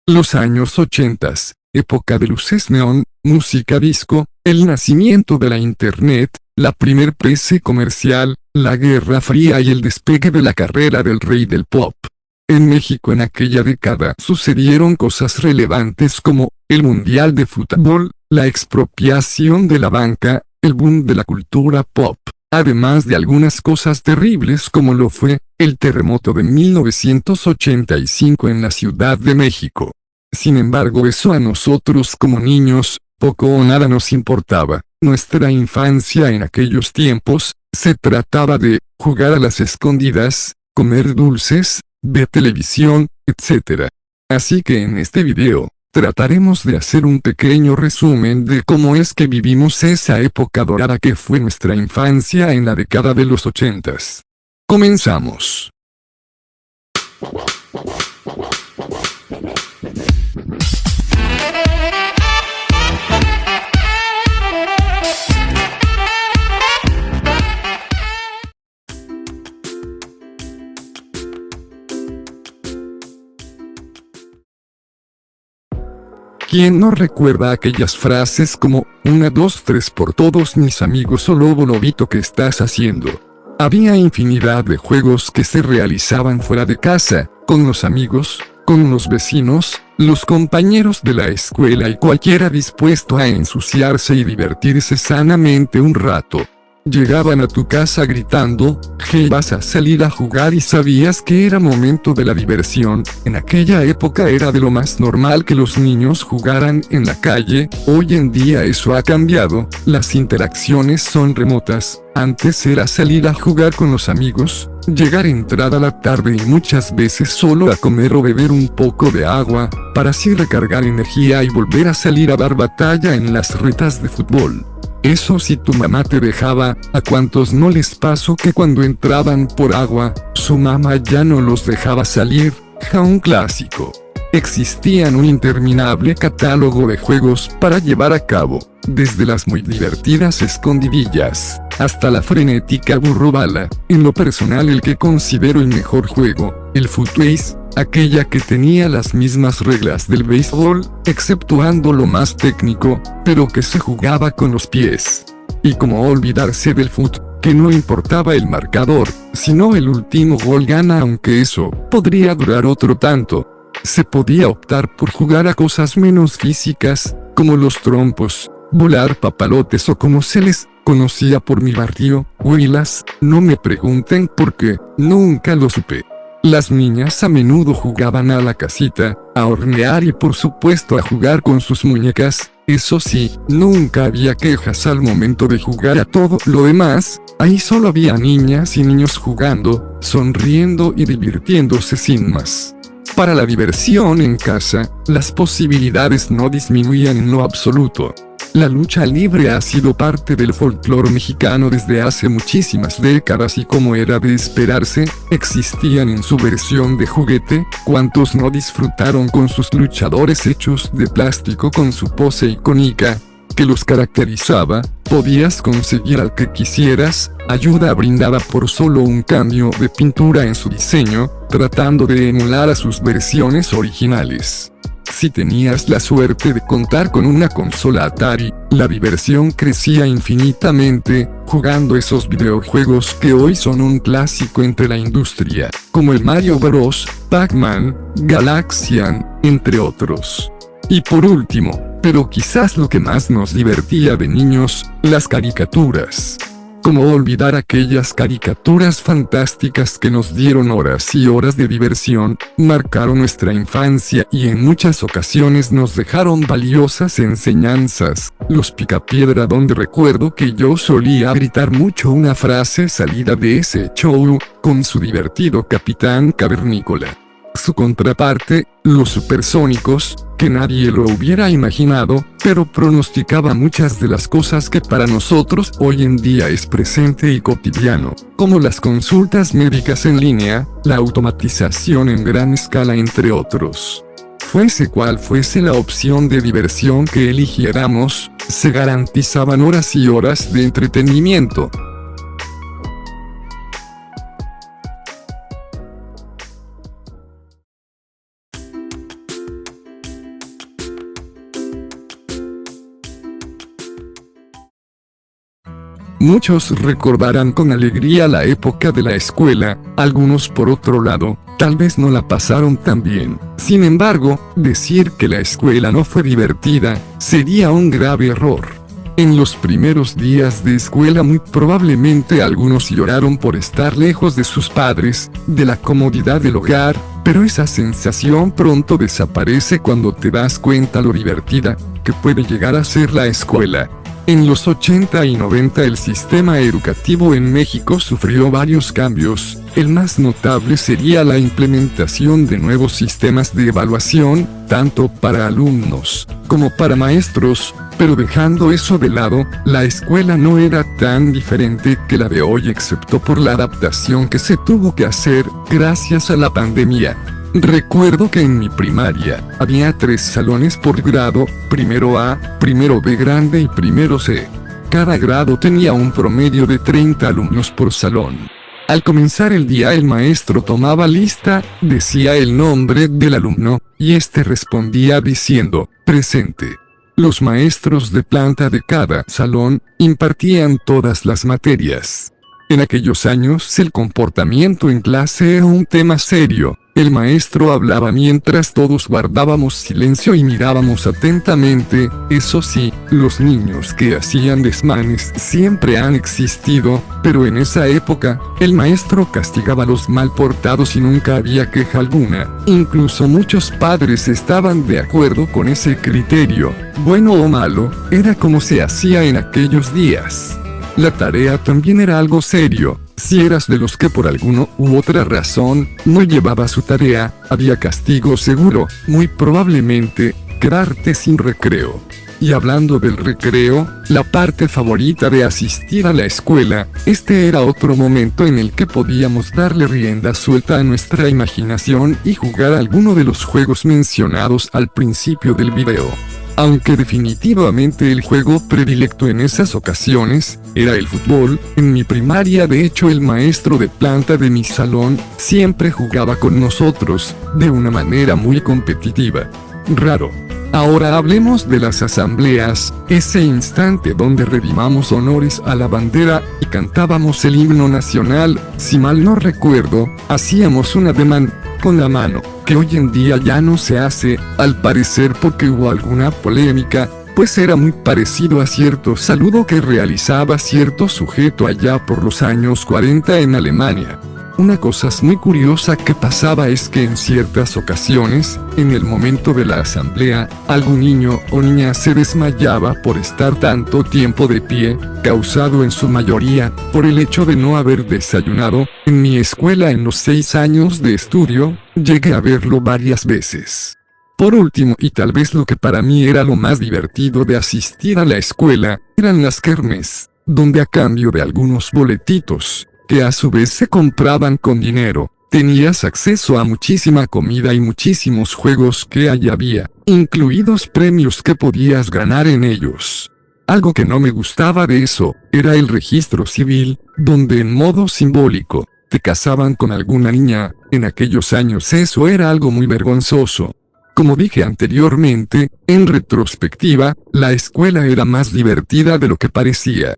Los años 80, época de luces neón, música disco, el nacimiento de la internet, la primer PC comercial, la Guerra Fría y el despegue de la carrera del rey del pop. En México en aquella década sucedieron cosas relevantes como, el Mundial de Fútbol, la expropiación de la banca, el boom de la cultura pop, además de algunas cosas terribles como lo fue, el terremoto de 1985 en la Ciudad de México. Sin embargo, eso a nosotros como niños, poco o nada nos importaba. Nuestra infancia en aquellos tiempos, se trataba de jugar a las escondidas, comer dulces, ver televisión, etc. Así que en este video, trataremos de hacer un pequeño resumen de cómo es que vivimos esa época dorada que fue nuestra infancia en la década de los 80. Comenzamos. ¿Quién no recuerda aquellas frases como, 1, 2, 3 por todos mis amigos o lobo lobito que estás haciendo? Había infinidad de juegos que se realizaban fuera de casa, con los amigos, con los vecinos, los compañeros de la escuela y cualquiera dispuesto a ensuciarse y divertirse sanamente un rato. Llegaban a tu casa gritando, hey, vas a salir a jugar y sabías que era momento de la diversión. En aquella época era de lo más normal que los niños jugaran en la calle. Hoy en día eso ha cambiado, las interacciones son remotas. Antes era salir a jugar con los amigos, llegar entrada la tarde y muchas veces solo a comer o beber un poco de agua, para así recargar energía y volver a salir a dar batalla en las retas de fútbol. Eso si tu mamá te dejaba. ¿A cuántos no les pasó que cuando entraban por agua, su mamá ya no los dejaba salir? Un clásico. Existían un interminable catálogo de juegos para llevar a cabo, desde las muy divertidas escondidillas, hasta la frenética burrobala. En lo personal el que considero el mejor juego, el Footbase, aquella que tenía las mismas reglas del béisbol, exceptuando lo más técnico, pero que se jugaba con los pies. Y cómo olvidarse del foot, que no importaba el marcador, sino el último gol gana, aunque eso podría durar otro tanto. Se podía optar por jugar a cosas menos físicas, como los trompos, volar papalotes o como se les conocía por mi barrio, huilas. No me pregunten por qué, nunca lo supe. Las niñas a menudo jugaban a la casita, a hornear y por supuesto a jugar con sus muñecas. Eso sí, nunca había quejas al momento de jugar a todo lo demás. Ahí solo había niñas y niños jugando, sonriendo y divirtiéndose sin más. Para la diversión en casa, las posibilidades no disminuían en lo absoluto. La lucha libre ha sido parte del folclore mexicano desde hace muchísimas décadas y como era de esperarse, existían en su versión de juguete. ¿Cuántos no disfrutaron con sus luchadores hechos de plástico con su pose icónica, que los caracterizaba? Podías conseguir al que quisieras, ayuda brindada por solo un cambio de pintura en su diseño, tratando de emular a sus versiones originales. Si tenías la suerte de contar con una consola Atari, la diversión crecía infinitamente, jugando esos videojuegos que hoy son un clásico entre la industria, como el Mario Bros, Pac-Man, Galaxian, entre otros. Y por último, pero quizás lo que más nos divertía de niños, las caricaturas. ¿Cómo olvidar aquellas caricaturas fantásticas que nos dieron horas y horas de diversión, marcaron nuestra infancia y en muchas ocasiones nos dejaron valiosas enseñanzas? Los Picapiedra, donde recuerdo que yo solía gritar mucho una frase salida de ese show, con su divertido Capitán Cavernícola. Su contraparte, los Supersónicos, que nadie lo hubiera imaginado, pero pronosticaba muchas de las cosas que para nosotros hoy en día es presente y cotidiano, como las consultas médicas en línea, la automatización en gran escala entre otros. Fuese cual fuese la opción de diversión que eligiéramos, se garantizaban horas y horas de entretenimiento. Muchos recordarán con alegría la época de la escuela, algunos por otro lado, tal vez no la pasaron tan bien. Sin embargo, decir que la escuela no fue divertida, sería un grave error. En los primeros días de escuela muy probablemente algunos lloraron por estar lejos de sus padres, de la comodidad del hogar, pero esa sensación pronto desaparece cuando te das cuenta lo divertida que puede llegar a ser la escuela. En los 80 y 90 el sistema educativo en México sufrió varios cambios. El más notable sería la implementación de nuevos sistemas de evaluación, tanto para alumnos como para maestros, pero dejando eso de lado, la escuela no era tan diferente que la de hoy excepto por la adaptación que se tuvo que hacer gracias a la pandemia. Recuerdo que en mi primaria había 3 salones por grado, primero A, primero B grande y primero C. Cada grado tenía un promedio de 30 alumnos por salón. Al comenzar el día el maestro tomaba lista, decía el nombre del alumno, y este respondía diciendo, presente. Los maestros de planta de cada salón impartían todas las materias. En aquellos años el comportamiento en clase era un tema serio. El maestro hablaba mientras todos guardábamos silencio y mirábamos atentamente. Eso sí, los niños que hacían desmanes siempre han existido, pero en esa época, el maestro castigaba a los mal portados y nunca había queja alguna. Incluso muchos padres estaban de acuerdo con ese criterio. Bueno o malo, era como se hacía en aquellos días. La tarea también era algo serio. Si eras de los que por alguna u otra razón no llevaba su tarea, había castigo seguro, muy probablemente, quedarte sin recreo. Y hablando del recreo, la parte favorita de asistir a la escuela, este era otro momento en el que podíamos darle rienda suelta a nuestra imaginación y jugar alguno de los juegos mencionados al principio del video. Aunque definitivamente el juego predilecto en esas ocasiones era el fútbol, en mi primaria de hecho el maestro de planta de mi salón siempre jugaba con nosotros, de una manera muy competitiva. Raro. Ahora hablemos de las asambleas, ese instante donde redimamos honores a la bandera y cantábamos el himno nacional. Si mal no recuerdo, hacíamos un ademán con la mano, que hoy en día ya no se hace, al parecer porque hubo alguna polémica, pues era muy parecido a cierto saludo que realizaba cierto sujeto allá por los años 40 en Alemania. Una cosa muy curiosa que pasaba es que en ciertas ocasiones, en el momento de la asamblea, algún niño o niña se desmayaba por estar tanto tiempo de pie, causado en su mayoría por el hecho de no haber desayunado. En mi escuela en los 6 años de estudio, llegué a verlo varias veces. Por último, y tal vez lo que para mí era lo más divertido de asistir a la escuela, eran las kermés, donde a cambio de algunos boletitos, que a su vez se compraban con dinero, tenías acceso a muchísima comida y muchísimos juegos que allí había, incluidos premios que podías ganar en ellos. Algo que no me gustaba de eso, era el registro civil, donde en modo simbólico, te casaban con alguna niña. En aquellos años eso era algo muy vergonzoso. Como dije anteriormente, en retrospectiva, la escuela era más divertida de lo que parecía.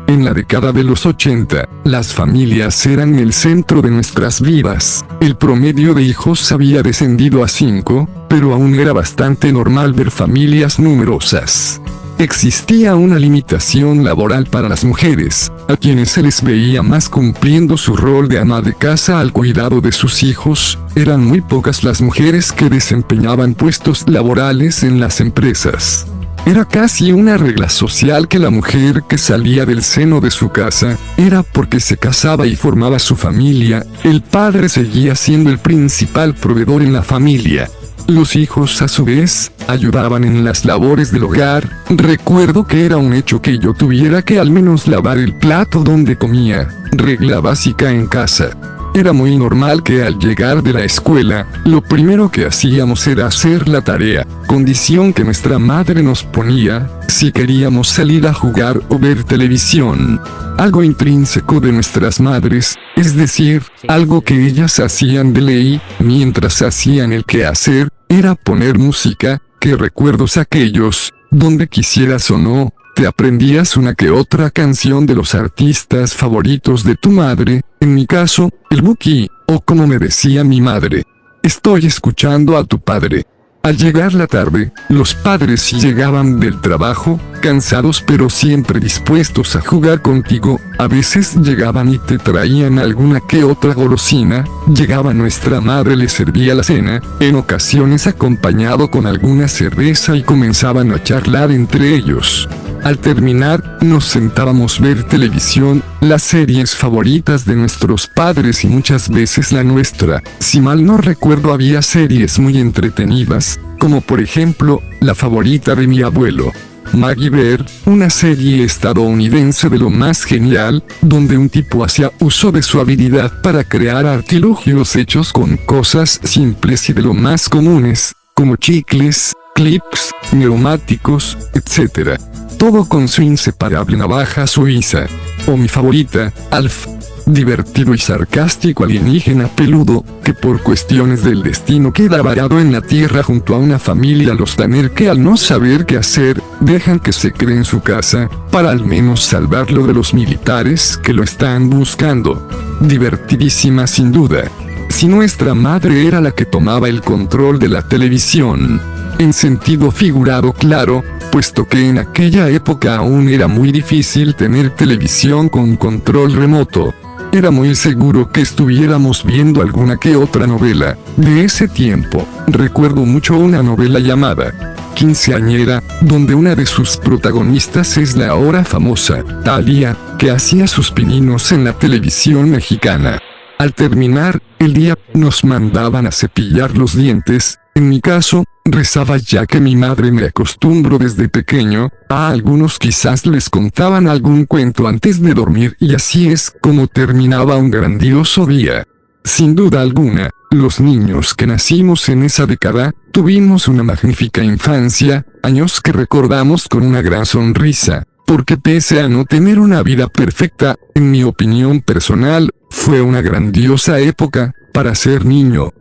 En la década de los 80, las familias eran el centro de nuestras vidas. El promedio de hijos había descendido a 5, pero aún era bastante normal ver familias numerosas. Existía una limitación laboral para las mujeres, a quienes se les veía más cumpliendo su rol de ama de casa al cuidado de sus hijos. Eran muy pocas las mujeres que desempeñaban puestos laborales en las empresas. Era casi una regla social que la mujer que salía del seno de su casa, era porque se casaba y formaba su familia. El padre seguía siendo el principal proveedor en la familia. Los hijos a su vez, ayudaban en las labores del hogar. Recuerdo que era un hecho que yo tuviera que al menos lavar el plato donde comía, regla básica en casa. Era muy normal que al llegar de la escuela, lo primero que hacíamos era hacer la tarea, condición que nuestra madre nos ponía, si queríamos salir a jugar o ver televisión. Algo intrínseco de nuestras madres, es decir, algo que ellas hacían de ley, mientras hacían el quehacer, era poner música, que recuerdos aquellos, donde quisieras o no, te aprendías una que otra canción de los artistas favoritos de tu madre, en mi caso, el Buki, o como me decía mi madre, estoy escuchando a tu padre. Al llegar la tarde, los padres llegaban del trabajo, cansados pero siempre dispuestos a jugar contigo, a veces llegaban y te traían alguna que otra golosina, llegaba nuestra madre, les servía la cena, en ocasiones acompañado con alguna cerveza y comenzaban a charlar entre ellos. Al terminar, nos sentábamos a ver televisión, las series favoritas de nuestros padres y muchas veces la nuestra. Si mal no recuerdo, había series muy entretenidas, como por ejemplo, la favorita de mi abuelo, MacGyver, una serie estadounidense de lo más genial, donde un tipo hacía uso de su habilidad para crear artilugios hechos con cosas simples y de lo más comunes, como chicles, clips, neumáticos, etc. Todo con su inseparable navaja suiza. O mi favorita, Alf. Divertido y sarcástico alienígena peludo, que por cuestiones del destino queda varado en la tierra junto a una familia los Tanner que al no saber qué hacer, dejan que se quede en su casa, para al menos salvarlo de los militares que lo están buscando. Divertidísima sin duda. Si nuestra madre era la que tomaba el control de la televisión. En sentido figurado, claro, puesto que en aquella época aún era muy difícil tener televisión con control remoto. Era muy seguro que estuviéramos viendo alguna que otra novela. De ese tiempo, recuerdo mucho una novela llamada Quinceañera, donde una de sus protagonistas es la ahora famosa Thalía, que hacía sus pininos en la televisión mexicana. Al terminar el día, nos mandaban a cepillar los dientes. En mi caso, rezaba ya que mi madre me acostumbró desde pequeño, a algunos quizás les contaban algún cuento antes de dormir y así es como terminaba un grandioso día. Sin duda alguna, los niños que nacimos en esa década, tuvimos una magnífica infancia, años que recordamos con una gran sonrisa, porque pese a no tener una vida perfecta, en mi opinión personal, fue una grandiosa época para ser niño.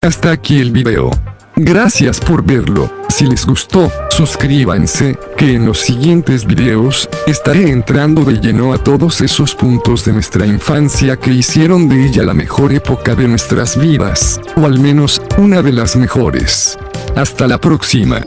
Hasta aquí el video. Gracias por verlo. Si les gustó, suscríbanse, que en los siguientes videos, estaré entrando de lleno a todos esos puntos de nuestra infancia que hicieron de ella la mejor época de nuestras vidas, o al menos, una de las mejores. Hasta la próxima.